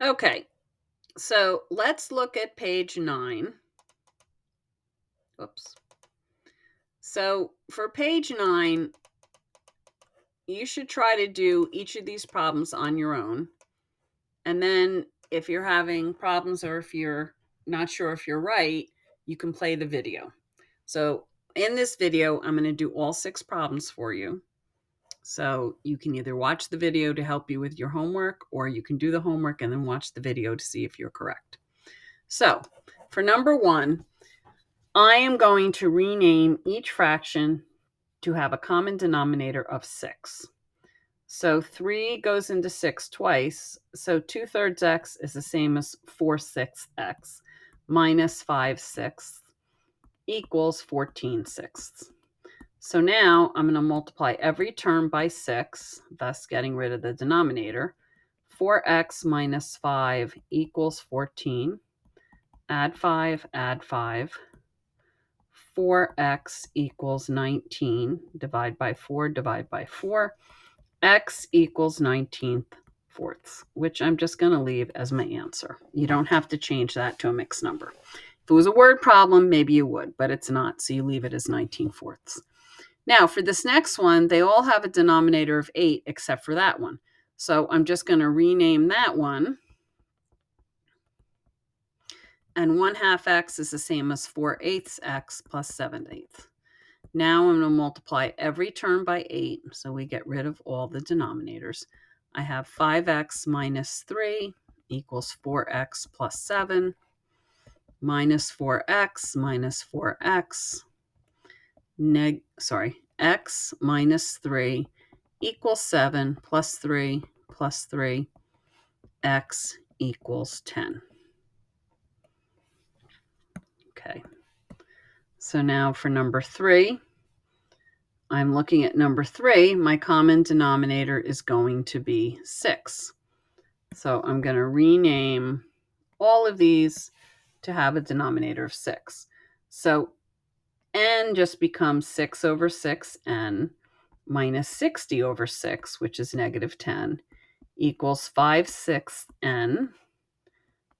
Okay, so let's look at page 9. Oops. So for page 9, you should try to do each of these problems on your own. And then if you're having problems or if you're not sure if you're right, you can play the video. So in this video, I'm going to do all 6 problems for you. So you can either watch the video to help you with your homework, or you can do the homework and then watch the video to see if you're correct. So for number 1, I am going to rename each fraction to have a common denominator of 6. So 3 goes into 6 twice. So 2/3 x is the same as 4/6 x minus 5/6 equals 14/6. So now I'm going to multiply every term by 6, thus getting rid of the denominator. 4x minus 5 equals 14. Add 5, add 5. 4x equals 19. Divide by 4, divide by 4. X equals 19/4, which I'm just going to leave as my answer. You don't have to change that to a mixed number. If it was a word problem, maybe you would, but it's not, so you leave it as 19/4. Now, for this next one, they all have a denominator of 8 except for that one. So I'm just going to rename that one. And 1/2 x is the same as 4/8 x plus 7/8. Now I'm going to multiply every term by 8, so we get rid of all the denominators. I have 5x minus 3 equals 4x plus 7, minus 4x minus 4x, x minus 3 equals 7 plus 3 plus 3, x equals 10. Okay, so now for number 3, I'm looking at number 3. My common denominator is going to be 6. So I'm going to rename all of these to have a denominator of 6. So n just becomes 6 over 6n minus 60 over 6, which is negative 10, equals 5/6 n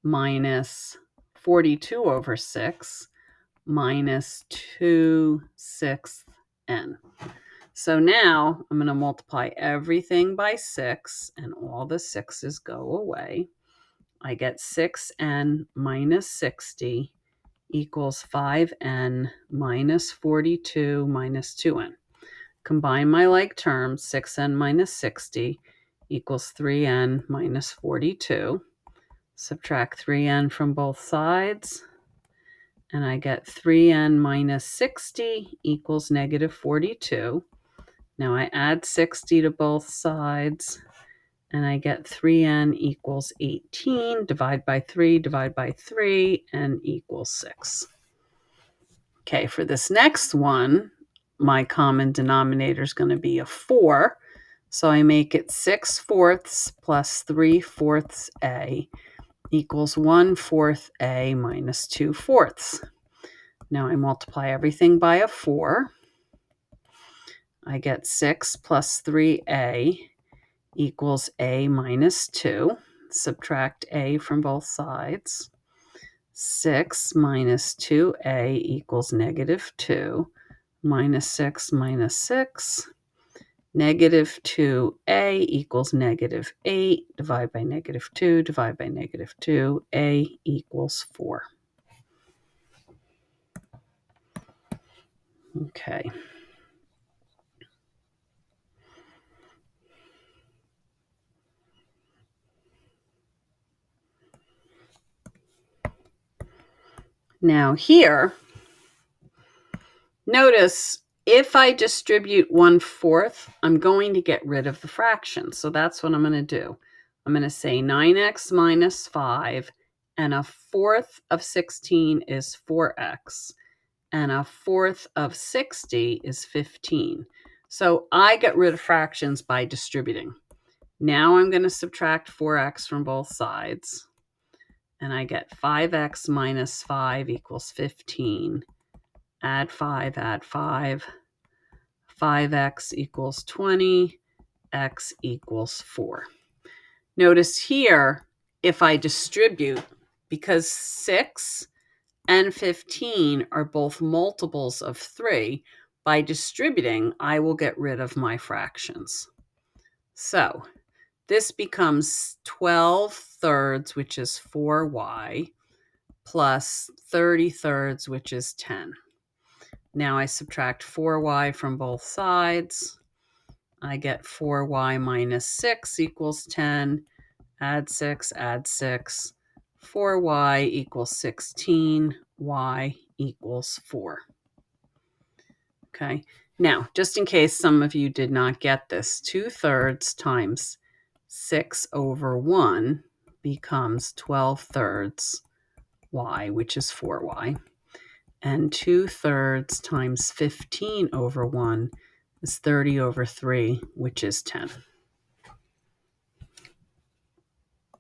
minus 42 over 6 minus 2/6 n. So now I'm going to multiply everything by 6, and all the 6's go away. I get 6n minus 60 equals 5n minus 42 minus 2n. Combine my like terms, 6n minus 60 equals 3n minus 42. Subtract 3n from both sides, and I get 3n minus 60 equals negative 42. Now I add 60 to both sides, and I get 3n equals 18. Divide by 3, divide by 3, n equals 6. Okay, for this next one, my common denominator is going to be a 4. So I make it 6/4 plus 3/4 a equals 1/4 a minus 2/4. Now I multiply everything by a 4. I get 6 plus 3a equals a minus 2. Subtract a from both sides. 6 minus 2a equals negative 2. Minus 6 minus 6. Negative 2a equals negative 8. Divide by negative 2. Divide by negative 2. A equals 4. Okay. Now here, notice if I distribute 1/4, I'm going to get rid of the fraction. So that's what I'm going to do. I'm going to say 9x minus 5, and 1/4 of 16 is 4x, and 1/4 of 60 is 15. So I get rid of fractions by distributing. Now I'm going to subtract 4x from both sides, and I get 5x minus 5 equals 15. Add 5, add 5. 5x equals 20. X equals 4. Notice here, if I distribute, because 6 and 15 are both multiples of 3, by distributing, I will get rid of my fractions. So this becomes 12 thirds, which is 4y, plus 30 thirds, which is 10. Now I subtract 4y from both sides. I get 4y minus 6 equals 10. Add 6, 4y equals 16, y equals 4. Okay, now just in case some of you did not get this, 2/3 times 6 over 1 becomes 12 thirds y, which is 4y. And 2/3 times 15 over 1 is 30 over 3, which is 10.